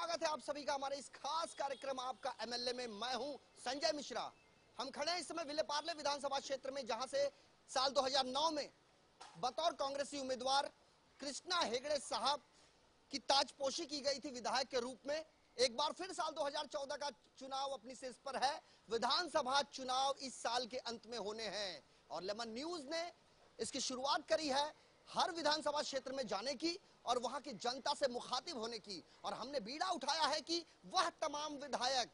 स्वागत है आप सभी का हमारे इस खास कार्यक्रम आपका एमएलए में। मैं हूं संजय मिश्रा। हम खड़े हैं इस समय विलेपार्ले विधानसभा क्षेत्र में, जहां से साल 2009 में बतौर कांग्रेसी उम्मीदवार कृष्णा हेगड़े साहब की ताजपोशी की गई थी विधायक के रूप में। एक बार फिर साल 2014 का चुनाव अपनी सिर्फ पर है। विधानसभा चुनाव इस साल के अंत में होने हैं और लेमन न्यूज ने इसकी शुरुआत करी है हर विधानसभा क्षेत्र में जाने की और वहां की जनता से मुखातिब होने की। और हमने बीड़ा उठाया है कि वह तमाम विधायक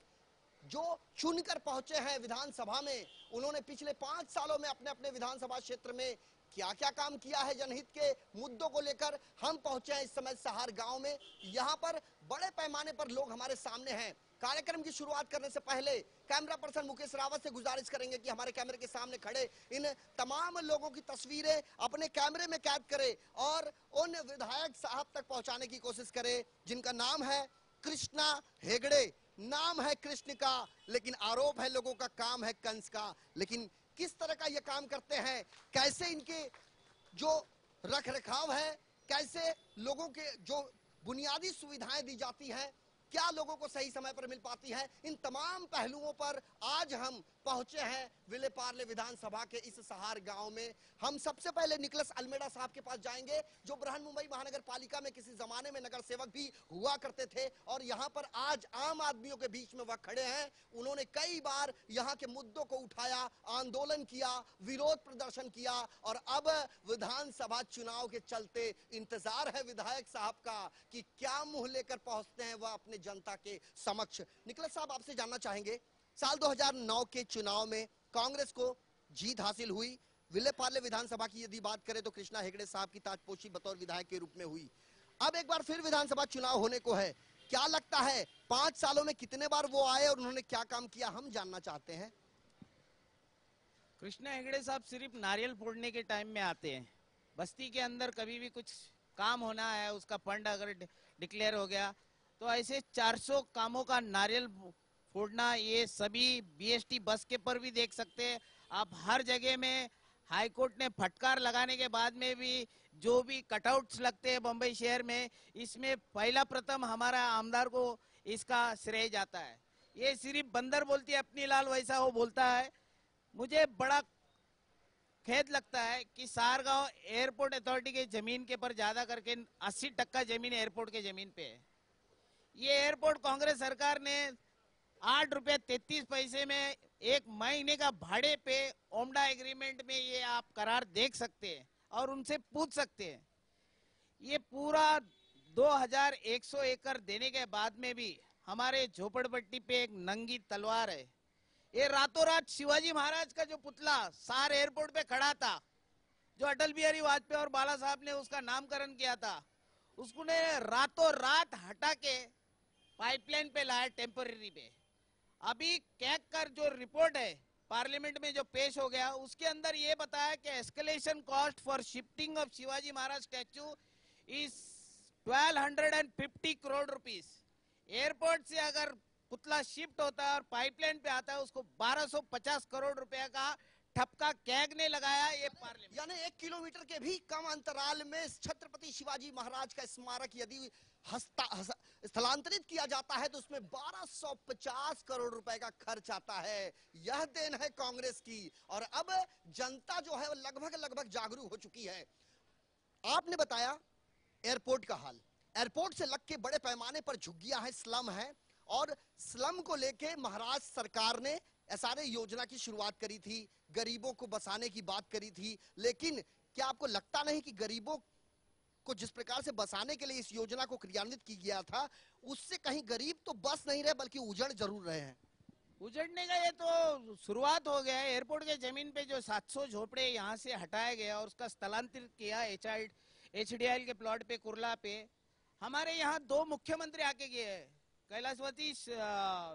जो चुनकर पहुंचे हैं विधानसभा में, उन्होंने पिछले 5 सालों में अपने अपने विधानसभा क्षेत्र में क्या क्या काम किया है जनहित के मुद्दों को लेकर। हम पहुंचे हैं इस समय सहार गांव में। यहां पर बड़े पैमाने पर लोग हमारे सामने हैं। कार्यक्रम की शुरुआत करने से पहले कैमरा पर्सन मुकेश रावत से गुजारिश करेंगे कि हमारे कैमरे के सामने खड़े इन तमाम लोगों की तस्वीरें अपने कैमरे में कैद करें और उन विधायक साहब तक पहुंचाने की कोशिश करें जिनका नाम है कृष्णा हेगड़े। नाम है कृष्ण का, लेकिन आरोप है लोगों का काम है कंस का। लेकिन किस तरह का ये काम करते हैं, कैसे इनके जो रख रखाव है, कैसे लोगों के जो बुनियादी सुविधाएं दी जाती हैं, क्या लोगों को सही समय पर मिल पाती है, इन तमाम पहलुओं पर आज हम पहुंचे हैं विलेपार्ले विधानसभा के इस सहार गांव में। हम सबसे पहले निकलस अल्मेड़ा साहब के पास जाएंगे, जो बृहन मुंबई महानगर पालिका में किसी जमाने में नगर सेवक भी हुआ करते थे और यहां पर आज आम आदमियों के बीच में वह खड़े हैं। उन्होंने कई बार यहां के मुद्दों को उठाया, आंदोलन किया, विरोध प्रदर्शन किया और अब विधानसभा चुनाव के चलते इंतजार है विधायक साहब का कि क्या मुंह लेकर पहुंचते हैं वह अपने जनता के समक्ष। निकलस साहब, आपसे जानना चाहेंगे, साल 2009 के चुनाव में कांग्रेस को जीत हासिल हुई। विलेपार्ले विधानसभा की यदि बात करें तो कृष्णा हेगड़े साहब की ताजपोशी बतौर विधायक के रूप में हुई। अब एक बार फिर विधानसभा चुनाव होने को है। क्या लगता है 5 सालों में कितने बार वो आए और उन्होंने क्या काम किया, हम जानना चाहते हैं। कृष्णा हेगड़े साहब सिर्फ नारियल फोड़ने के टाइम में आते हैं। बस्ती के अंदर कभी भी कुछ काम होना है, उसका फंड अगर डिक्लेयर हो गया तो ऐसे 400 कामों का नारियल फोड़ना, ये सभी बीएसटी बस के पर भी देख सकते हैं आप। हर जगह में हाईकोर्ट ने फटकार लगाने के बाद में भी जो भी कटआउट्स लगते हैं बम्बई शहर में, इसमें पहला प्रथम हमारा आमदार को इसका श्रेय जाता है। ये सिर्फ बंदर बोलती है अपनी लाल, वैसा वो बोलता है। मुझे बड़ा खेद लगता है कि सारगांव एयरपोर्ट अथॉरिटी के जमीन के पर ज्यादा करके 80% जमीन एयरपोर्ट के जमीन पे है। ये एयरपोर्ट कांग्रेस सरकार ने 8 रुपये 33 पैसे में 1 महीने का भाड़े पे ओमडा एग्रीमेंट में ये आप करार देख सकते हैं और उनसे पूछ सकते हैं। ये पूरा 2100 एकड़ देने के बाद में भी हमारे झोपड़पट्टी पे एक नंगी तलवार है। ये रातों रात शिवाजी महाराज का जो पुतला सार एयरपोर्ट पे खड़ा था, जो अटल बिहारी वाजपेयी और बाला साहब ने उसका नामकरण किया था, उसको ने रातों रात हटा के पाइपलाइन पे लाया टेम्पररी पे। अभी कैग कर जो रिपोर्ट है पार्लियामेंट में जो पेश हो गया, उसके अंदर ये बताया कि escalation cost for shifting of Shivaji Maharaj statue is 1250 crore rupees. Airport से अगर पुतला शिफ्ट होता है और पाइपलाइन पे आता है, उसको 1250 करोड़ रुपए का ठपका कैग ने लगाया। ये पार्लियामेंट यानी 1 किलोमीटर के भी कम अंतराल में छत्रपति शिवाजी महाराज का स्मारक यदि स्थलांतरित किया जाता है तो उसमें 1250 करोड़ रुपए का खर्च आता है। यह देन है कांग्रेस की। और अब जनता जो है वो लगभग जागरूक हो चुकी है। आपने बताया एयरपोर्ट का हाल, एयरपोर्ट से लग के बड़े पैमाने पर झुग्गियां हैं, स्लम है और स्लम को लेके महाराष्ट्र सरकार ने एसआरए योजना की शुरुआत करी थी, गरीबों को बसाने की बात करी थी। लेकिन क्या आपको लगता नहीं कि गरीबों को जिस प्रकार से बसाने के लिए इस योजना को क्रियान्वित किया गया था, उससे कहीं गरीब तो बस नहीं रहे बल्कि उजड़ जरूर रहे हैं। उजड़ने का ये तो शुरुआत हो गया है। एयरपोर्ट के जमीन पे जो 700 झोपड़े यहाँ से हटाया गया और उसका स्थलांतरित किया एचडीआईएल के प्लॉट पे, कुर्ला पे। हमारे यहाँ 2 मुख्यमंत्री आके गए हैं, कैलाशवती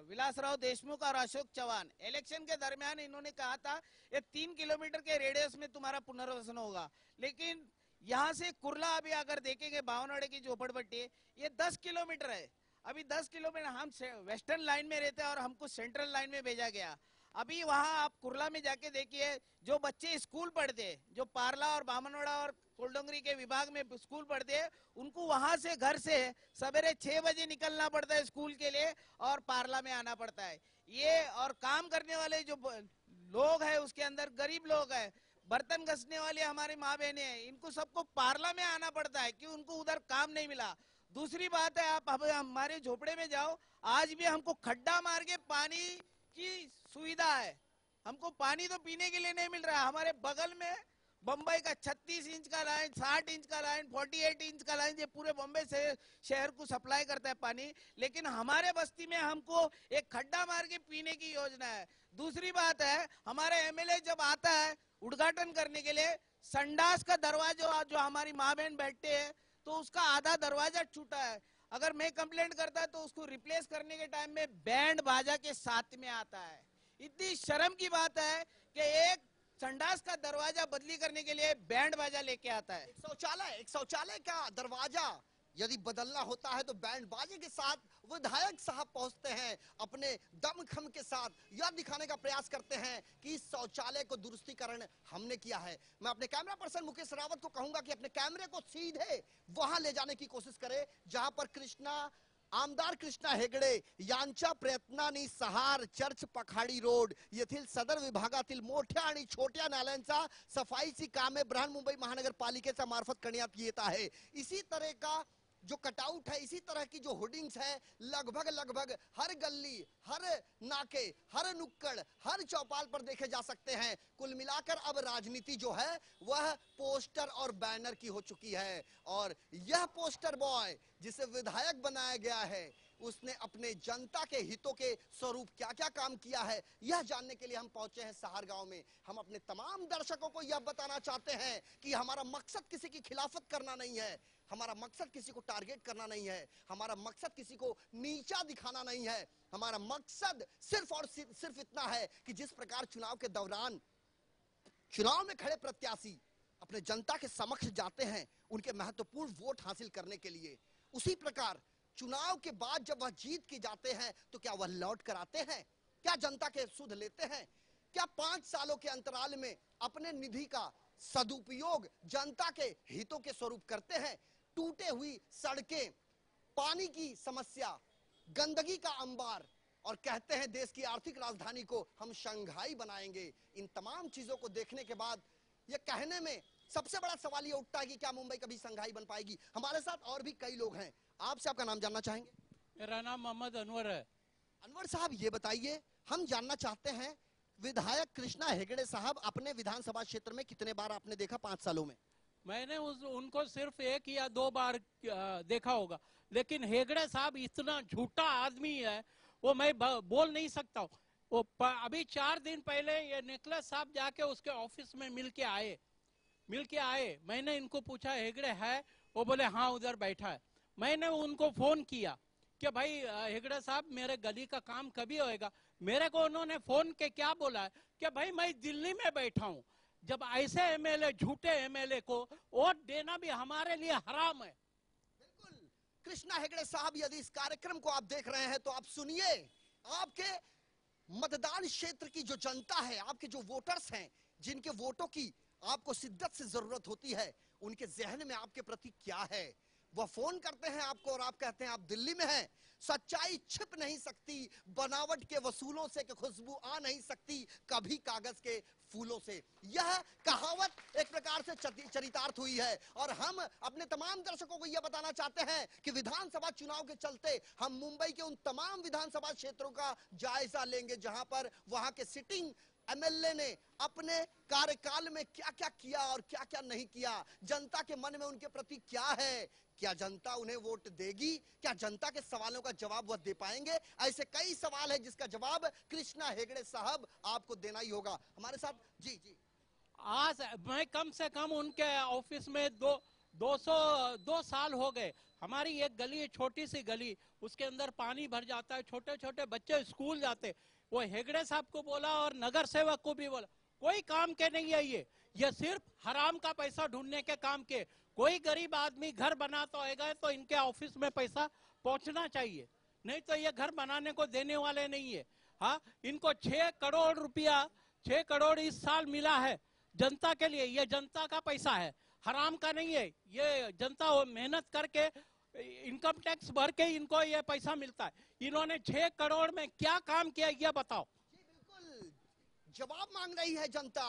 विलासराव देशमुख और अशोक चौहान। इलेक्शन के दरमियान इन्होंने कहा था ये 3 किलोमीटर के रेडियस में तुम्हारा पुनर्वसन होगा, लेकिन यहाँ से कुर्ला अभी अगर देखेंगे बावनवाड़े की झोपड़पट्टी, ये 10 किलोमीटर है। अभी 10 किलोमीटर हम वेस्टर्न लाइन में रहते हैं और हमको सेंट्रल लाइन में भेजा गया। अभी वहां आप कुर्ला में जाके देखिए, जो बच्चे स्कूल पढ़ते हैं, जो पारला और बामनवाड़ा और कोलडोंगरी के विभाग में स्कूल पढ़ते हैं, उनको वहां से घर से सवेरे 6 बजे निकलना पड़ता है स्कूल के लिए और पारला में आना पड़ता है। ये और काम करने वाले जो लोग हैं उसके अंदर गरीब लोग हैं, बर्तन घसने वाले हमारी माँ बहनें हैं, इनको सबको पारला में आना पड़ता है कि उनको उधर काम नहीं मिला। दूसरी बात है, आप हमारे झोपड़े में जाओ, आज भी हमको खड्डा मार के पानी की सुविधा है, हमको पानी तो पीने के लिए नहीं मिल रहा है। हमारे बगल में बम्बई का 36 इंच का लाइन, 60 इंच का लाइन, 48 इंच का लाइन, ये पूरे बम्बई से शहर को सप्लाई करता है पानी, लेकिन हमारे बस्ती में हमको एक खड्डा मार के पीने की योजना है। दूसरी बात है, हमारे एमएलए जब आता है उद्घाटन करने के लिए, संडास का दरवाजा जो हमारी माँ बहन बैठते हैं तो उसका आधा दरवाजा छूटा है, अगर मैं कंप्लेंट करता है तो उसको रिप्लेस करने के टाइम में बैंड बाजा के साथ में आता है। इतनी शर्म की बात है कि एक संडास का दरवाजा बदली करने के लिए बैंड बाजा लेके आता है। एक शौचालय का दरवाजा यदि बदलना होता है तो बैंड बाजे के साथ विधायक साहब पहुंचते हैं, अपने दमखम के साथ यह दिखाने का प्रयास करते हैं कि इस शौचालय को दुरुस्तीकरण हमने किया है। मैं अपने कैमरा पर्सन मुकेश रावत को कहूंगा कि अपने कैमरे को सीधे वहां ले जाने की कोशिश करे जहां पर आमदार कृष्णा हेगडे यांच्या प्रयत्नांनी सहार चर्च पखाडी रोड येथील सदर विभागातील मोठ्या आणि छोट्या नाल्यांचा सफाईची कामे बृहन्मुंबई महानगरपालिकेच्या मार्फत करण्यात येत आहे। इसी तरह का जो कटआउट है, इसी तरह की जो होर्डिंग्स है, लगभग हर गली, हर नाके, हर नुक्कड़, हर चौपाल पर देखे जा सकते हैं। कुल मिलाकर अब राजनीति जो है वह पोस्टर और बैनर की हो चुकी है और यह पोस्टर बॉय जिसे विधायक बनाया गया है उसने अपने जनता के हितों के स्वरूप क्या क्या काम किया है यह जानने के लिए हम पहुंचे हैं सहार गांव में। हम अपने तमाम दर्शकों को यह बताना चाहते हैं कि हमारा मकसद किसी की खिलाफत करना नहीं है, हमारा मकसद किसी को टारगेट करना नहीं है, हमारा मकसद किसी को नीचा दिखाना नहीं है। हमारा मकसद सिर्फ और सिर्फ इतना है कि जिस प्रकार चुनाव के दौरान चुनाव में खड़े प्रत्याशी अपने जनता के समक्ष जाते हैं उनके महत्वपूर्ण वोट हासिल करने के लिए, उसी प्रकार चुनाव के बाद जब वह जीत के जाते हैं तो क्या वह लौट कर आते हैं, क्या जनता के सुध लेते हैं, क्या 5 सालों के अंतराल में अपने निधि का सदुपयोग जनता के हितों के स्वरूप करते हैं। टूटे हुई सड़कें, पानी की समस्या, गंदगी का अंबार और कहते हैं देश की आर्थिक राजधानी को हम शंघाई बनाएंगे। इन तमाम चीजों को देखने के बाद यह कहने में सबसे बड़ा सवाल यह उठता है कि क्या मुंबई कभी शंघाई बन पाएगी। हमारे साथ और भी कई लोग हैं, आपसे आपका नाम जानना चाहेंगे? मेरा नाम मोहम्मद अनवर है। अनवर साहब ये बताइए, हम जानना चाहते हैं विधायक कृष्णा हेगड़े साहब अपने विधानसभा क्षेत्र में कितने बार आपने देखा 5 सालों में? मैंने उनको सिर्फ 1 या 2 बार देखा होगा, लेकिन हेगड़े साहब इतना झूठा आदमी है वो मैं बोल नहीं सकता। वो अभी 4 दिन पहले ये निकलस साहब जाके उसके ऑफिस में मिल के आए। मैंने इनको पूछा हेगड़े है? वो बोले हाँ उधर बैठा है। मैंने उनको फोन किया कि भाई हेगड़े साहब मेरे गली का काम कभी होएगा। मेरे को उन्होंने फोन के क्या बोला है कि भाई मैं दिल्ली में बैठा हूँ। जब ऐसे एमएलए, झूठे एमएलए को वोट देना भी हमारे लिए हराम है। बिल्कुल कृष्णा हेगड़े साहब, यदि इस कार्यक्रम को आप देख रहे हैं तो आप सुनिए, आपके मतदान क्षेत्र की जो जनता है, आपके जो वोटर्स हैं, जिनके वोटों की आपको शिद्दत से जरूरत होती है, उनके जहन में आपके प्रति क्या है। वह फोन करते हैं आपको और आप कहते हैं आप दिल्ली में हैं। सच्चाई छिप नहीं सकती बनावट के वसूलों से, कि खुशबू आ नहीं सकती कभी कागज के फूलों से। यह कहावत एक प्रकार से चरितार्थ हुई है और हम अपने तमाम दर्शकों को यह बताना चाहते हैं कि विधानसभा चुनाव के चलते हम मुंबई के उन तमाम विधानसभा क्षेत्रों का जायजा लेंगे जहां पर वहां के सिटिंग एमएलए ने अपने कार्यकाल में क्या क्या किया और क्या क्या नहीं किया, जनता के मन में उनके प्रति क्या है, क्या जनता उन्हें वोट देगी, क्या जनता के सवालों का जवाब वह दे पाएंगे। ऐसे कई सवाल है जिसका जवाब कृष्णा हेगड़े साहब आपको देना ही होगा। हमारे साथ जी आज मैं कम से कम उनके ऑफिस में 2 साल हो गए। हमारी एक गली है, छोटी सी गली, उसके अंदर पानी भर जाता है, छोटे छोटे बच्चे स्कूल जाते। वो हेगड़े साहब को बोला और नगर सेवक को भी बोला, कोई काम के नहीं है। ये सिर्फ हराम का पैसा ढूंढने के काम के। कोई गरीब आदमी घर बनाता होगा तो इनके ऑफिस में पैसा पहुंचना चाहिए, नहीं तो ये घर बनाने को देने वाले नहीं है। हाँ, इनको 6 करोड़ रुपया 6 करोड़ इस साल मिला है जनता के लिए। ये जनता का पैसा है, हराम का नहीं है। ये जनता मेहनत करके इनकम टैक्स भर के इनको ये पैसा मिलता है। इन्होंने 6 करोड़ में क्या काम किया ये बताओ। जी बिल्कुल, जवाब मांग रही है जनता।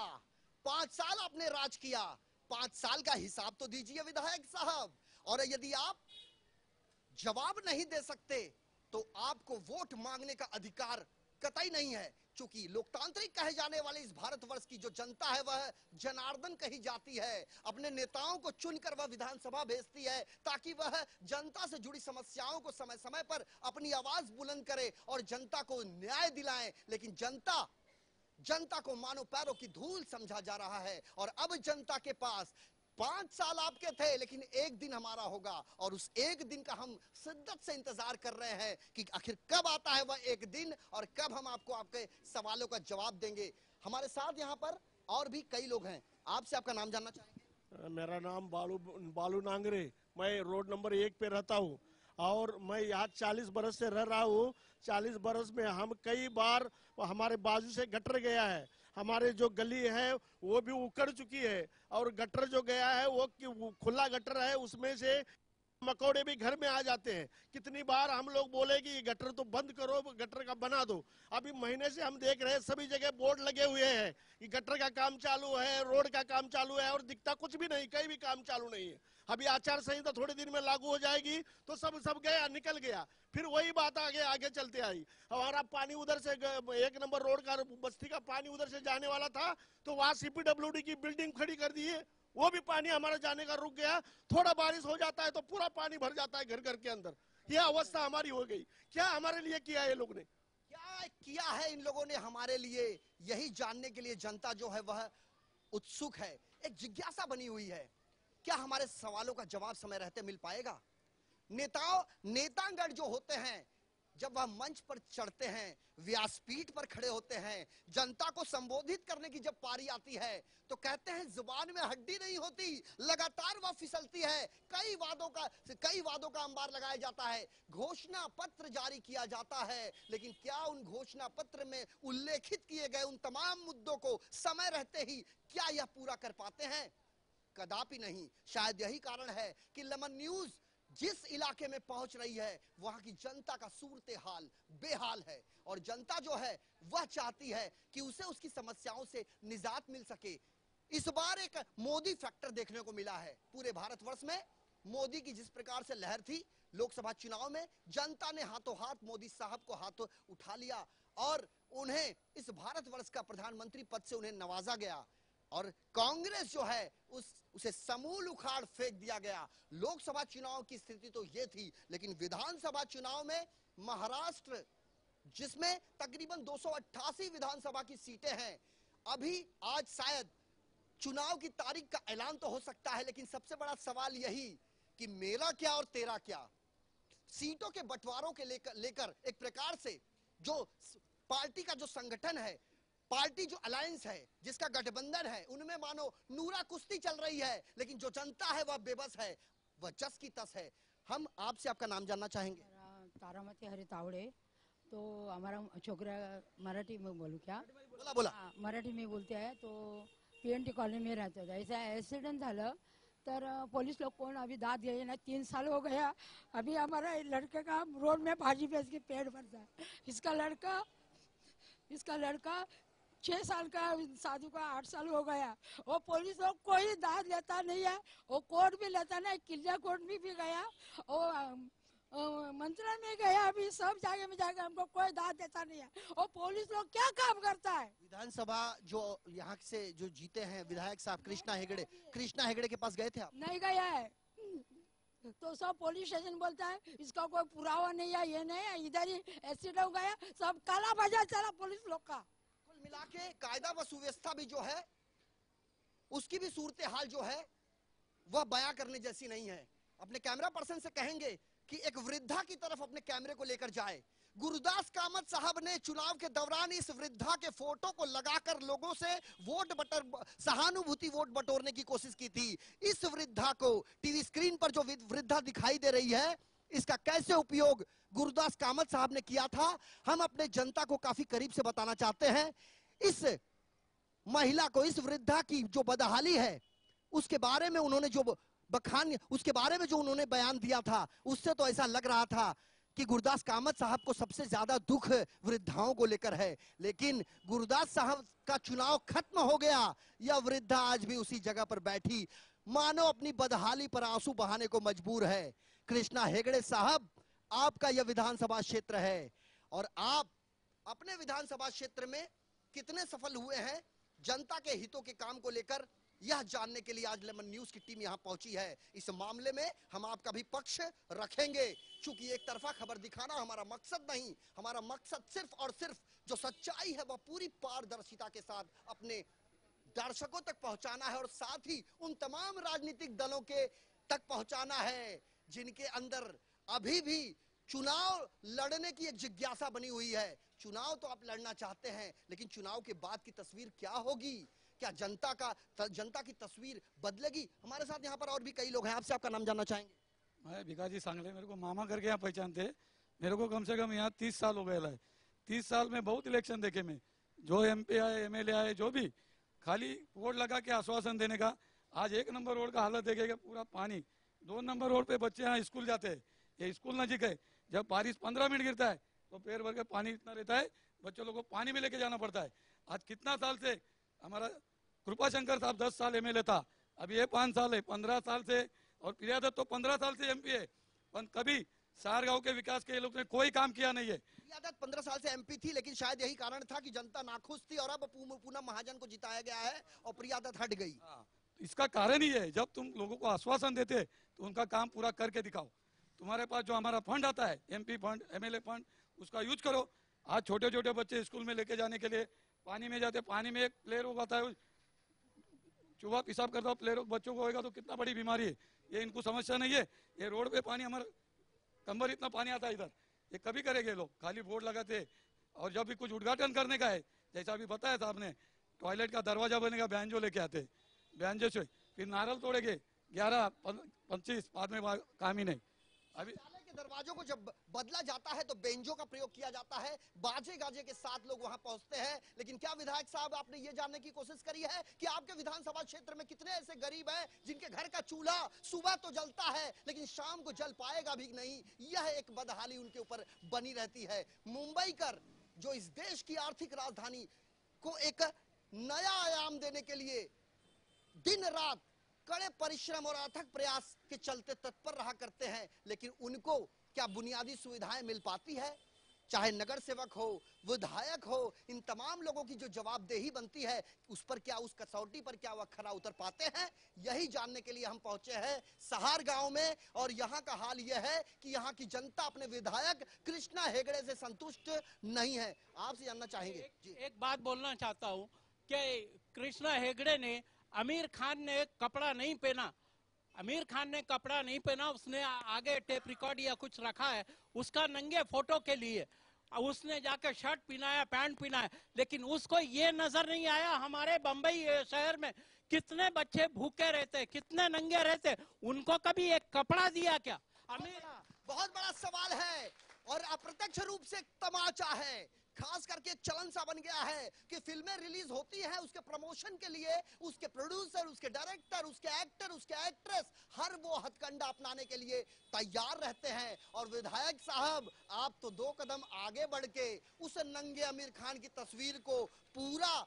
5 साल आपने राज किया, 5 साल का हिसाब तो दीजिए विधायक साहब। और यदि आप जवाब नहीं दे सकते तो आपको वोट मांगने का अधिकार कतई नहीं है। क्योंकि लोकतांत्रिक कहे जाने वाले इस भारतवर्ष की जो जनता है वह जनार्दन कही जाती है। अपने नेताओं को चुनकर वह विधानसभा भेजती है ताकि वह जनता से जुड़ी समस्याओं को समय समय पर अपनी आवाज बुलंद करे और जनता को न्याय दिलाए। लेकिन जनता को मानो पैरों की धूल समझा जा रहा है। और अब जनता के पास 5 साल आपके थे, लेकिन एक दिन हमारा होगा और उस एक दिन का हम शिद्दत से इंतजार कर रहे हैं कि आखिर कब आता है वह एक दिन और कब हम आपको आपके सवालों का जवाब देंगे। हमारे साथ यहाँ पर और भी कई लोग हैं, आपसे आपका नाम जानना चाहेंगे? मेरा नाम बालू नांगरे, मैं रोड नंबर 1 पे रहता हूँ और मैं यहाँ 40 बरस से रह रहा हूँ। 40 बरस में हम कई बार हमारे बाजू से गटर गया है, हमारे जो गली है वो भी उखड़ चुकी है और गटर जो गया है वो खुला गटर है, उसमें से मकोड़े भी घर में आ जाते हैं। कितनी बार हम लोग बोले कि ये गटर तो बंद करो, गटर का बना दो। अभी महीने से हम देख रहे हैं सभी जगह बोर्ड लगे हुए हैं कि गटर का काम चालू है, रोड का काम चालू है और दिखता कुछ भी नहीं, कहीं भी काम चालू नहीं है। अभी आचार संहिता थोड़े दिन में लागू हो जाएगी तो सब गया, निकल गया। फिर वही बात आगे चलते आई। हमारा पानी उधर से 1 नंबर रोड का बस्ती का पानी उधर से जाने वाला था तो वहां CPWD की बिल्डिंग खड़ी कर दी है, वो भी पानी हमारा जाने का रुक गया। थोड़ा बारिश हो जाता है तो पूरा पानी भर जाता है घर के अंदर। यह अवस्था हमारी हो गई। क्या हमारे लिए किया ये लोग ने? क्या किया है इन लोगों ने हमारे लिए, यही जानने के लिए जनता जो है वह उत्सुक है। एक जिज्ञासा बनी हुई है, क्या हमारे सवालों का जवाब समय रहते मिल पाएगा? नेतागण जो होते हैं जब वह मंच पर चढ़ते हैं, व्यासपीठ पर खड़े होते हैं, जनता को संबोधित करने की जब पारी आती है तो कहते हैं जुबान में हड्डी नहीं होती, लगातार वह फिसलती है। कई वादों का अंबार लगाया जाता है, घोषणा पत्र जारी किया जाता है, लेकिन क्या उन घोषणा पत्र में उल्लेखित किए गए उन तमाम मुद्दों को समय रहते ही क्या यह पूरा कर पाते हैं? कदापि नहीं। शायद यही कारण है कि लेमन न्यूज जिस इलाके में पहुंच रही है वहां की जनता का सूरत हाल बेहाल है और जनता जो है वह चाहती है कि उसे उसकी समस्याओं से निजात मिल सके। इस बार एक मोदी फैक्टर देखने को मिला है पूरे भारतवर्ष में। मोदी की जिस प्रकार से लहर थी लोकसभा चुनाव में, जनता ने हाथों हाथ मोदी साहब को हाथ उठा लिया और उन्हें इस भारतवर्ष का प्रधानमंत्री पद से उन्हें नवाजा गया। और कांग्रेस जो है उसे समूल उखाड़ फेंक दिया गया। लोकसभा चुनाव की स्थिति तो ये थी, लेकिन विधानसभा चुनाव में महाराष्ट्र जिसमें तकरीबन 288 विधानसभा की सीटें हैं, अभी आज शायद चुनाव की तारीख का ऐलान तो हो सकता है, लेकिन सबसे बड़ा सवाल यही कि मेरा क्या और तेरा क्या। सीटों के बंटवारों के लेकर एक प्रकार से जो पार्टी का जो संगठन है, पार्टी जो अलायंस है, जिसका गठबंधन है, उनमें मानो नूरा कुश्ती चल रही है, लेकिन जो जनता है वह बेबस है, वह जस की तस है। हम आपसे आपका नाम जानना चाहेंगे? तारामती हरी तावड़े। तो हमारा छोकरा मराठी में बोलूँ क्या? बोला। मराठी में बोलते हैं। तो PNT कॉलोनी में रहते थे, ऐसा एक्सीडेंट झालं तर पुलिस लोग कौन अभी दाद दिए ना, 3 साल हो गया। अभी हमारा लड़के का रोड में भाजी बेच के पेट भरता है। इसका लड़का 6 साल का, साधु का 8 साल हो गया। वो पुलिस लोग कोई दाद लेता नहीं है, वो कोर्ट भी लेता नहीं, किला कोर्ट में भी गया, वो मंत्रालय में गया, अभी सब जगह में जाकर हमको कोई दाद देता नहीं है। और पुलिस लोग क्या काम करता है? विधानसभा जो यहाँ से जो जीते हैं विधायक साहब कृष्णा हेगड़े के पास गए थे आप? नहीं गया है। तो सब पुलिस स्टेशन बोलता है इसका कोई पुरावा नहीं है, ये नहीं है, इधर ही एक्सीडेंट हो गया, सब काला बाजार चला पुलिस लोग का। कुल मिला के कायदा व सुव्यवस्था भी जो है उसकी भी सूरत हाल जो है वह बयां करने जैसी नहीं है। अपने कैमरा पर्सन से कहेंगे कि एक वृद्धा की तरफ अपने कैमरे को लेकर जाए। गुरुदास कामत साहब ने चुनाव के दौरान इस वृद्धा के फोटो को लगाकर लोगों से सहानुभूति वोट बटोरने की कोशिश की थी। इस वृद्धा को टीवी स्क्रीन पर जो वृद्धा दिखाई दे रही है, इसका कैसे उपयोग गुरदास कामत साहब ने किया था, हम अपने जनता को काफी करीब से बताना चाहते हैं। इस महिला को, इस वृद्धा की जो बदहाली है, उसके बारे में उन्होंने जो बखान, उसके बारे में जो उन्होंने बयान दिया था, उससे तो ऐसा लग रहा था कि गुरदास कामत साहब को सबसे ज्यादा दुख वृद्धाओं को लेकर है। लेकिन गुरदास साहब का चुनाव खत्म हो गया, यह वृद्धा आज भी उसी जगह पर बैठी मानो अपनी बदहाली पर आंसू बहाने को मजबूर है। कृष्णा हेगड़े साहब, आपका यह विधानसभा क्षेत्र है और आप अपने विधानसभा क्षेत्र में कितने सफल हुए हैं जनता के हितों के काम को लेकर, यह जानने के लिए आज लेमन न्यूज की टीम यहां पहुंची है। इस मामले में हम आपका भी पक्ष रखेंगे, क्योंकि एक तरफा खबर दिखाना हमारा मकसद नहीं। हमारा मकसद सिर्फ और सिर्फ जो सच्चाई है वह पूरी पारदर्शिता के साथ अपने दर्शकों तक पहुंचाना है और साथ ही उन तमाम राजनीतिक दलों के तक पहुंचाना है जिनके अंदर अभी भी चुनाव लड़ने की एक जिज्ञासा बनी हुई है। चुनाव तो आप लड़ना चाहते हैं, लेकिन चुनाव के बाद की तस्वीर क्या होगी? क्या जनता की तस्वीर बदलेगी? हमारे साथ यहाँ पर और भी कई लोग हैं, आपसे आपका नाम जानना चाहेंगे। मैं भिकाजी सांगले, मेरे को मामा करके यहाँ पहचानते। मेरे को कम से कम यहाँ 30 साल हो गए है। 30 साल में बहुत इलेक्शन देखे मैं, जो MP आए, MLA आए, जो भी, खाली वोट लगा के आश्वासन देने का। आज 1 नंबर रोड का हालत देखेगा, पूरा पानी। 2 नंबर रोड पे बच्चे यहाँ स्कूल जाते हैं, ये स्कूल नजीक है, जब बारिश 15 मिनट गिरता है तो पैर भर के पानी इतना रहता है, बच्चों लोगों को पानी में लेके जाना पड़ता है। आज कितना साल से हमारा कृपाशंकर साहब 10 साल MLA था, अभी ये 5 साल है, 15 साल से, और प्रिया दत्त तो 15 साल से MP है, पर कभी सार गांव के विकास के लोग ने कोई काम किया नहीं है। प्रिया दत्त 15 साल से MP थी, लेकिन शायद यही कारण था कि जनता नाखुश थी और अब पूनम महाजन को जिताया गया है और प्रिया दत्त हट गई। इसका कारण ही है, जब तुम लोगों को आश्वासन देते तो उनका काम पूरा करके दिखाओ। तुम्हारे पास जो हमारा फंड आता है, MP फंड, MLA फंड, उसका यूज करो। आज छोटे छोटे बच्चे स्कूल में लेके जाने के लिए पानी में जाते, पानी में एक प्ले रोग आता है, चूहा पेशाब करता हो, प्ले रोग बच्चों को होगा तो कितना बड़ी बीमारी है, ये इनको समस्या नहीं है। ये रोड पे पानी, हमारा कंबर इतना पानी आता है इधर, ये कभी करेंगे लोग? खाली बोर्ड लगाते। और जब भी कुछ उद्घाटन करने का है, जैसा अभी बताया साहब ने, टॉयलेट का दरवाजा बनेगा, बैंजो लेके आते, बैंजो से फिर नारल तोड़ेंगे 11-25, बाद में काम ही नहीं। अभी के दरवाजों को जब बदला जाता है तो बेंजो का प्रयोग किया जाता है, बाजे गाजे के साथ लोग वहां पहुंचते हैं। लेकिन क्या विधायक साहब आपने ये जानने की कोशिश करी है कि आपके विधानसभा क्षेत्र में कितने ऐसे गरीब हैं जिनके घर का चूल्हा सुबह तो जलता है लेकिन शाम को जल पाएगा भी नहीं? यह एक बदहाली उनके ऊपर बनी रहती है। मुंबई कर जो इस देश की आर्थिक राजधानी को एक नया आयाम देने के लिए दिन रात कड़े परिश्रम और अथक प्रयास के चलते तत्पर रहा करते हैं, लेकिन उनको क्या बुनियादी सुविधाएं मिल पाती है? चाहे नगर सेवक हो, विधायक हो, इन तमाम लोगों की जो जवाबदेही बनती है, उस पर क्या, उस कसौटी पर क्या वह खरा उतर पाते हैं? यही जानने के लिए हम पहुंचे हैं सहार गांव में। और यहां का हाल यह है कि यहां की जनता अपने विधायक कृष्णा हेगड़े से संतुष्ट नहीं है। आपसे जानना चाहेंगे जी। एक बात बोलना चाहता हूँ कि कृष्णा हेगड़े ने, आमिर खान ने कपड़ा नहीं पहना, आमिर खान ने कपड़ा नहीं पहना, उसने आगे टेप रिकॉर्ड या कुछ रखा है उसका नंगे फोटो के लिए, उसने जाकर शर्ट पहनाया, पैंट पहनाया, लेकिन उसको ये नजर नहीं आया हमारे बंबई शहर में कितने बच्चे भूखे रहते, कितने नंगे रहते, उनको कभी एक कपड़ा दिया क्या? आमिर, बहुत बड़ा सवाल है और अप्रत्यक्ष रूप से तमाचा है। खास करके एक चलन सा बन गया है कि फिल्में रिलीज होती हैं, उसके प्रमोशन के लिए उसके प्रोड्यूसर, उसके डायरेक्टर, उसके एक्टर, उसके एक्ट्रेस हर वो हथकंडा अपनाने के लिए तैयार रहते हैं। और विधायक साहब, आप तो 2 कदम आगे बढ़ के उस नंगे आमिर खान की तस्वीर को पूरा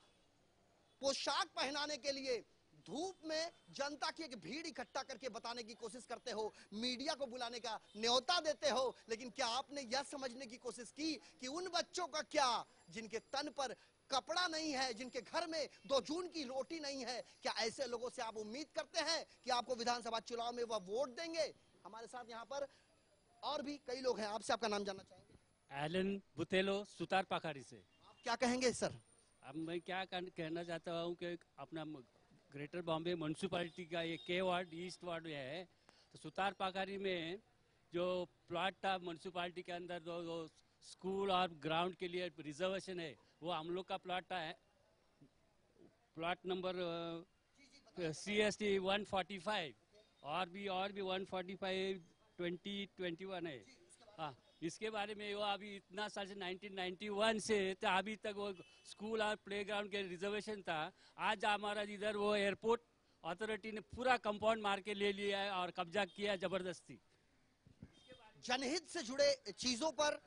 पोशाक पहनाने के लिए धूप में जनता की एक भीड़ इकट्ठा करके बताने की कोशिश करते हो, मीडिया को बुलाने का न्योता देते हो, लेकिन क्या आपने यह समझने की कोशिश की कि उन बच्चों का क्या जिनके तन पर कपड़ा नहीं है, जिनके घर में 2 जून की रोटी नहीं है, क्या ऐसे लोगों से आप उम्मीद करते हैं कि आपको विधानसभा चुनाव में वह वोट देंगे? हमारे साथ यहाँ पर और भी कई लोग हैं, आपसे आपका नाम जानना चाहेंगे। एलन बुतेलो, सुतार पाखाड़ी से। आप क्या कहेंगे सर? अब मैं क्या कहना चाहता हूँ कि अपना ग्रेटर बॉम्बे म्यूनसिपालिटी का ये K वार्ड, ईस्ट वार्ड है, तो सुतार पाखाड़ी में जो प्लॉट था म्यूनसिपालिटी के अंदर, जो स्कूल और ग्राउंड के लिए रिजर्वेशन है, वो हम लोग का प्लॉट है, प्लॉट नंबर CST 145 और भी 145 2021 है। हाँ, इसके बारे में वो अभी इतना साल से 1991 से तो अभी तक वो स्कूल और प्लेग्राउंड के रिजर्वेशन था। आज हमारा इधर वो एयरपोर्ट अथॉरिटी ने पूरा कंपाउंड मार के ले लिया है और कब्जा किया है जबरदस्ती। जनहित से जुड़े चीजों पर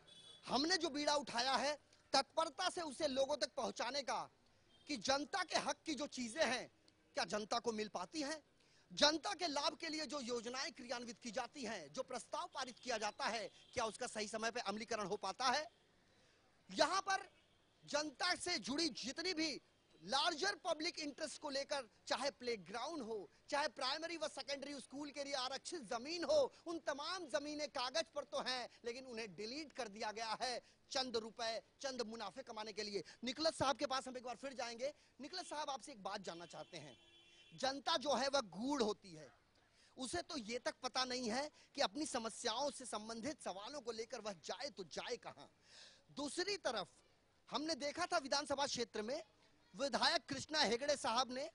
हमने जो बीड़ा उठाया है, तत्परता से उसे लोगों तक पहुंचाने का कि जनता के हक की जो चीजें हैं क्या जनता को मिल पाती हैं, जनता के लाभ के लिए जो योजनाएं क्रियान्वित की जाती हैं, जो प्रस्ताव पारित किया जाता है, क्या उसका सही समय पर अमलीकरण हो पाता है। यहां पर जनता से जुड़ी जितनी भी लार्जर पब्लिक इंटरेस्ट को लेकर, चाहे प्लेग्राउंड हो, चाहे प्राइमरी व सेकेंडरी स्कूल के लिए आरक्षित जमीन हो, उन तमाम जमीनें कागज पर तो हैं, लेकिन उन्हें डिलीट कर दिया गया है चंद रुपए, चंद मुनाफे कमाने के लिए। निकलत साहब के पास हम एक बार फिर जाएंगे। निकलत साहब, आपसे एक बात जानना चाहते हैं। जनता जो है वह गूढ़ होती है, उसे तो ये तक पता नहीं है कि अपनी समस्याओं से संबंधित सवालों को लेकर वह जाए तो जाए कहां। दूसरी तरफ हमने देखा था विधानसभा क्षेत्र में विधायक कृष्णा हेगड़े साहब ने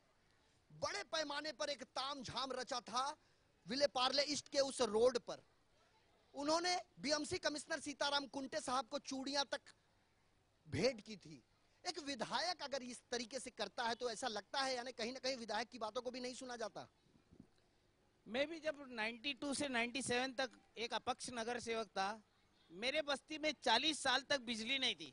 बड़े पैमाने पर एक तामझाम रचा था विले पार्ले ईस्ट के उस रोड पर। उन्होंने बीएमसी कमिश्नर सीताराम कुंटे साहब को चूड़ियां तक भेंट की थी। एक विधायक अगर इस तरीके से करता है तो ऐसा लगता है यानी कहीं ना कहीं विधायक की बातों को भी नहीं सुना जाता। मैं भी जब 92 से 97 तक एक अपक्ष नगर सेवक था, मेरे बस्ती में 40 साल तक बिजली नहीं थी।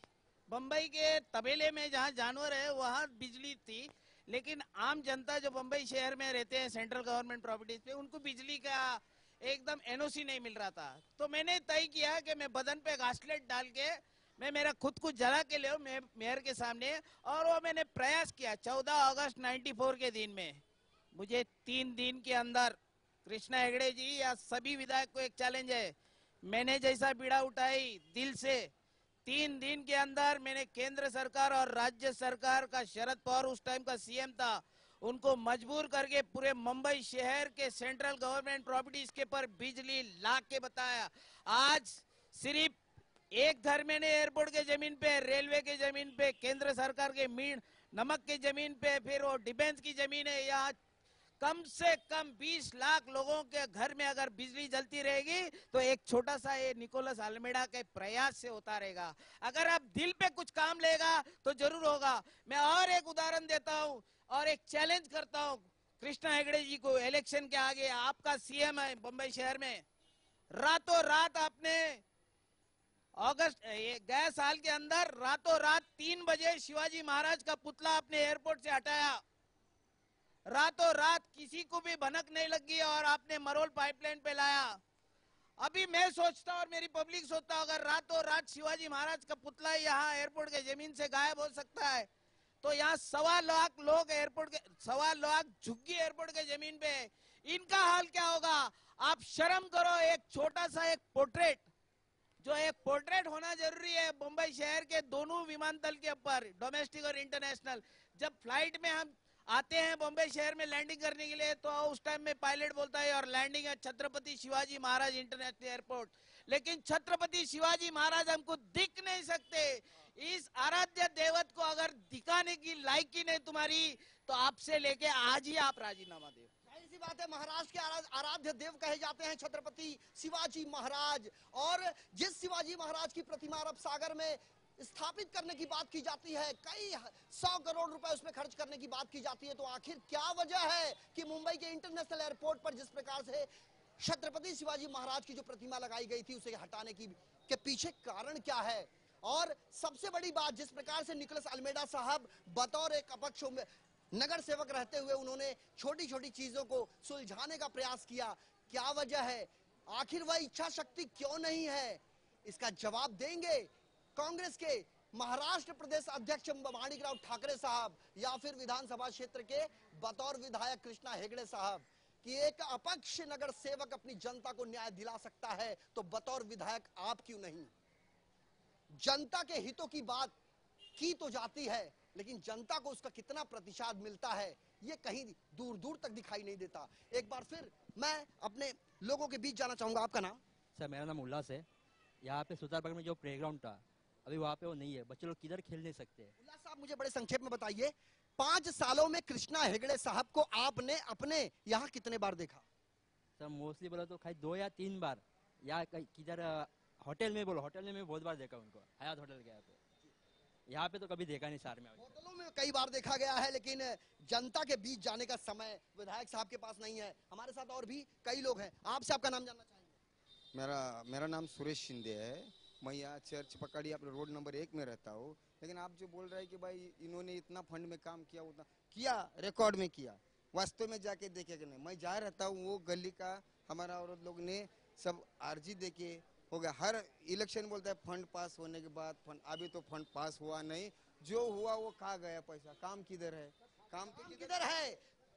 बम्बई के तबेले में जहाँ जानवर है वहाँ बिजली थी, लेकिन आम जनता जो बम्बई शहर में रहते हैं सेंट्रल गवर्नमेंट प्रॉपर्टीज पे, उनको बिजली का एकदम एनओसी नहीं मिल रहा था। तो मैंने तय किया कि मैं बदन पे घासलेट डाल के मैं मेरा खुद को जला के ले मेयर के सामने, और वो मैंने प्रयास किया। 14 अगस्त 94 के दिन में मुझे 3 दिन के अंदर, कृष्णा हेगड़े जी या सभी विधायक को एक चैलेंज है, मैंने जैसा बीड़ा उठाई दिल से, 3 दिन के अंदर मैंने केंद्र सरकार और राज्य सरकार का, शरद पवार उस टाइम का सीएम था, उनको मजबूर करके पूरे मुंबई शहर के सेंट्रल गवर्नमेंट प्रॉपर्टीज के पर बिजली ला के बताया। आज सिर्फ एक घर मैंने एयरपोर्ट के जमीन पे, रेलवे के जमीन पे, केंद्र सरकार के मीण नमक के जमीन पे, फिर वो डिफेंस की जमीन है, यहाँ कम से कम 20 लाख लोगों के घर में अगर बिजली जलती रहेगी तो एक छोटा सा ये निकोलस अल्मेडा के प्रयास से होता रहेगा। अगर आप दिल पे कुछ काम लेगा तो जरूर होगा। मैं और एक उदाहरण देता हूँ और एक चैलेंज करता हूँ कृष्णा हेगड़े जी को। इलेक्शन के आगे आपका सीएम है बम्बई शहर में, रातों रात आपने गए साल के अंदर रातों रात 3 बजे शिवाजी महाराज का पुतला अपने एयरपोर्ट से हटाया। रातों रात किसी को भी भनक नहीं लगी और आपने मरोल पाइपलाइन पे लाया। अभी मैं सोचता और मेरी पब्लिक सोचता, अगर रातों रात शिवाजी महाराज का पुतला यहाँ एयरपोर्ट के जमीन से गायब हो सकता है, तो यहाँ 1.25 लाख लोग एयरपोर्ट के, 1.25 लाख झुग्गी एयरपोर्ट के जमीन पे, इनका हाल क्या होगा? आप शर्म करो। एक छोटा सा एक पोर्ट्रेट, जो एक पोर्ट्रेट होना जरूरी है मुंबई शहर के दोनों विमानतल के ऊपर, डोमेस्टिक और इंटरनेशनल। जब फ्लाइट में हम आते हैं मुंबई शहर में लैंडिंग करने के लिए, तो उस टाइम में पायलट बोलता है और लैंडिंग है छत्रपति शिवाजी महाराज इंटरनेशनल एयरपोर्ट। लेकिन छत्रपति शिवाजी महाराज हमको दिख नहीं सकते। इस आराध्य देवत को अगर दिखाने की लायकी नहीं तुम्हारी, तो आपसे लेके आज ही आप राजीनामा दो। सी बात है, महाराष्ट्र के आराध्य देव कहे जाते हैं छत्रपति शिवाजी महाराज, और जिस शिवाजी महाराज की प्रतिमा अरब सागर में स्थापित करने की बात की जाती है, कई 100 करोड़ रुपए उसमें खर्च करने की बात की जाती है, तो आखिर क्या वजह है कि मुंबई के इंटरनेशनल एयरपोर्ट पर जिस प्रकार से छत्रपति शिवाजी महाराज की जो प्रतिमा लगाई गई थी उसे हटाने के पीछे कारण क्या है? और सबसे बड़ी बात, जिस प्रकार से निकोलस अल्मेडा साहब बतौर एक अपक्ष नगर सेवक रहते हुए उन्होंने छोटी छोटी चीजों को सुलझाने का प्रयास किया, क्या वजह है? आखिर वह इच्छा शक्ति क्यों नहीं है? इसका जवाब देंगे कांग्रेस के महाराष्ट्र प्रदेश अध्यक्ष माणिकराव ठाकरे साहब, या फिर विधानसभा क्षेत्र के बतौर विधायक कृष्णा हेगड़े साहब, कि एक अपक्ष नगर सेवक अपनी जनता को न्याय दिला सकता है तो बतौर विधायक आप क्यों नहीं? जनता के हितों की बात की तो जाती है, लेकिन जनता को उसका कितना प्रतिशत मिलता है ये कहीं दूर दूर तक दिखाई नहीं देता। एक बार फिर मैं अपने लोगों के बीच जाना चाहूंगा। आपका नाम? सर मेरा नाम उल्लास है। यहाँ पे सुतार बाग में जो प्लेग्राउंड था अभी वहाँ पे वो नहीं है, बच्चे लोग किधर खेल नहीं सकते। उल्लास साहब, मुझे बड़े संक्षेप में बताइए, 5 सालों में कृष्णा हेगड़े साहब को आपने अपने यहाँ कितने बार देखा? सर मोस्टली बोला तो खाली 2 या 3 बार। या किधर होटल में बोलो, होटल में मैं बहुत बार देखा उनको, हयात होटल गया पे, यहाँ पे तो कभी देखा नहीं शहर में। होटलों में कई बार देखा गया है, लेकिन जनता के बीच जाने का समय विधायक साहब के पास नहीं है। हमारे साथ और भी कई लोग हैं, आपसे आपका नाम जानना चाहेंगे? मेरा नाम सुरेश शिंदे है। मैं यहाँ चर्च पकड़ी अपने रोड नंबर 1 में रहता हूँ। लेकिन आप जो बोल रहे हैं कि भाई इन्होंने इतना फंड में काम किया, उतना किया, रिकॉर्ड में किया, वास्तव में जाके देखे कि नहीं। मैं जा रहता हूँ, वो गली का हमारा औरत लोग ने सब अर्जी देके हो गया। हर इलेक्शन बोलता है फंड पास होने के बाद फंड, अभी तो फंड पास हुआ नहीं। जो हुआ वो कहाँ गया पैसा? काम किधर है? काम तो किधर है?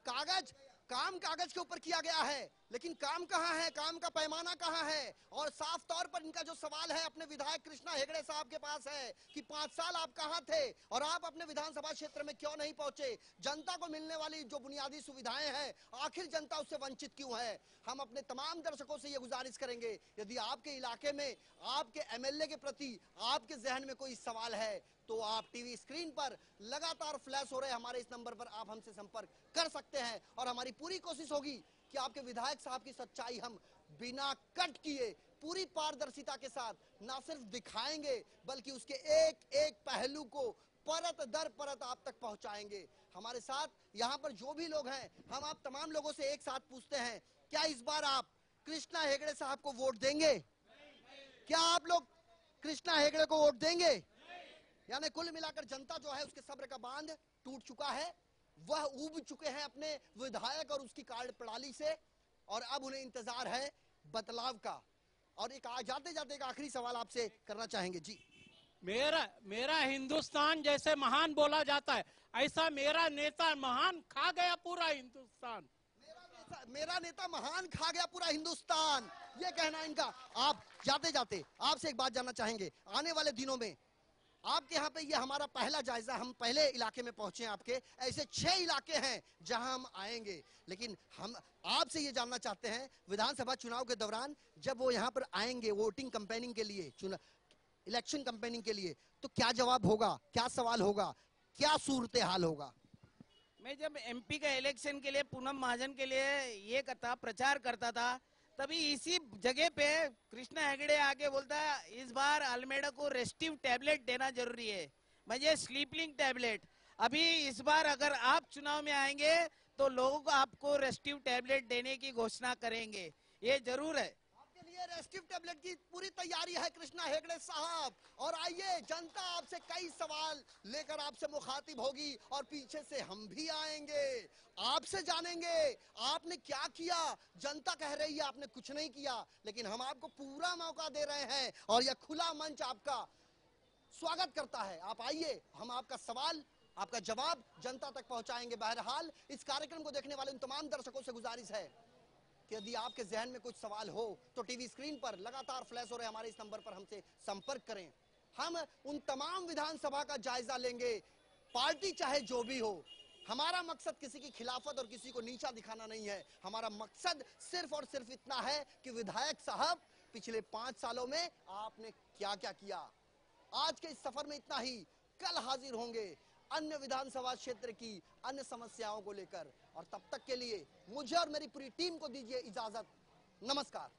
कागज, काम कागज के ऊपर किया गया है, लेकिन काम कहाँ है? काम का पैमाना कहाँ है? और साफ तौर पर इनका जो सवाल है अपने विधायक कृष्णा हेगड़े साहब के पास है कि 5 साल आप कहाँ थे और आप अपने विधानसभा क्षेत्र में क्यों नहीं पहुंचे? जनता को मिलने वाली जो बुनियादी सुविधाएं हैं, आखिर जनता उससे वंचित क्यों है? हम अपने तमाम दर्शकों से ये गुजारिश करेंगे, यदि आपके इलाके में आपके एमएलए के प्रति आपके जहन में कोई सवाल है तो आप टीवी स्क्रीन पर लगातार फ्लैश हो रहे हमारे इस नंबर पर आप हमसे संपर्क कर सकते हैं। और हमारी पूरी कोशिश होगी कि आपके विधायक साहब की सच्चाई हम बिना कट किए पूरी पारदर्शिता के साथ ना सिर्फ दिखाएंगे, बल्कि उसके एक एक पहलू को परत दर परत आप तक पहुंचाएंगे। हमारे साथ यहाँ पर जो भी लोग हैं, हम आप तमाम लोगों से एक साथ पूछते हैं, क्या इस बार आप कृष्णा हेगड़े साहब को वोट देंगे? क्या आप लोग कृष्णा हेगड़े को वोट देंगे? यानी कुल मिलाकर जनता जो है उसके सब्र का बांध टूट चुका है, वह ऊब चुके हैं अपने विधायक और उसकी कार्य प्रणाली से, और अब उन्हें इंतजार है बदलाव का। और एक जाते जाते एक आखिरी सवाल आपसे करना चाहेंगे जी। मेरा हिंदुस्तान जैसे महान बोला जाता है, ऐसा मेरा नेता महान खा गया पूरा हिंदुस्तान। मेरा नेता महान खा गया पूरा हिंदुस्तान, ये कहना इनका। आप जाते जाते आपसे एक बात जानना चाहेंगे, आने वाले दिनों में आपके यहाँ पे ये हमारा पहला जायजा, हम पहले इलाके में पहुंचे आपके, ऐसे 6 इलाके हैं जहां हम आएंगे, लेकिन हम आपसे ये जानना चाहते हैं विधानसभा चुनाव के दौरान जब वो यहाँ पर आएंगे वोटिंग कैंपेनिंग के लिए, इलेक्शन कैंपेनिंग के लिए, तो क्या जवाब होगा, क्या सवाल होगा, क्या सूरत हाल होगा? मैं जब एमपी का इलेक्शन के लिए पूनम महाजन के लिए ये प्रचार करता था, तभी इसी जगह पे कृष्णा हेगड़े आके बोलता है इस बार अल्मेडा को रेस्टिव टैबलेट देना जरूरी है, मुझे स्लीपिंग टैबलेट। अभी इस बार अगर आप चुनाव में आएंगे तो लोग आपको रेस्टिव टैबलेट देने की घोषणा करेंगे, ये जरूर है। आपके लिए रेस्टिव टैबलेट की पूरी तैयारी है कृष्णा हेगड़े साहब। और आइए, जनता आपसे कई सवाल लेकर आपसे मुखातिब होगी और पीछे से हम भी आएंगे, आपसे जानेंगे आपने क्या किया। जनता कह रही है आपने कुछ नहीं किया, लेकिन हम आपको पूरा मौका दे रहे हैं और यह खुला मंच आपका स्वागत करता है। आप आइए, हम आपका सवाल, आपका जवाब जनता तक पहुंचाएंगे। बहरहाल इस कार्यक्रम को देखने वाले उन तमाम दर्शकों से गुजारिश है कि यदि आपके जहन में कुछ सवाल हो तो टीवी स्क्रीन पर लगातार फ्लैश हो रहे हमारे इस नंबर पर हमसे संपर्क करें। हम उन तमाम विधानसभा का जायजा लेंगे, पार्टी चाहे जो भी हो। हमारा मकसद किसी की खिलाफत और किसी को नीचा दिखाना नहीं है। हमारा मकसद सिर्फ और सिर्फ इतना है कि विधायक साहब पिछले 5 सालों में आपने क्या क्या किया। आज के इस सफर में इतना ही, कल हाजिर होंगे अन्य विधानसभा क्षेत्र की अन्य समस्याओं को लेकर, और तब तक के लिए मुझे और मेरी पूरी टीम को दीजिए इजाजत। नमस्कार।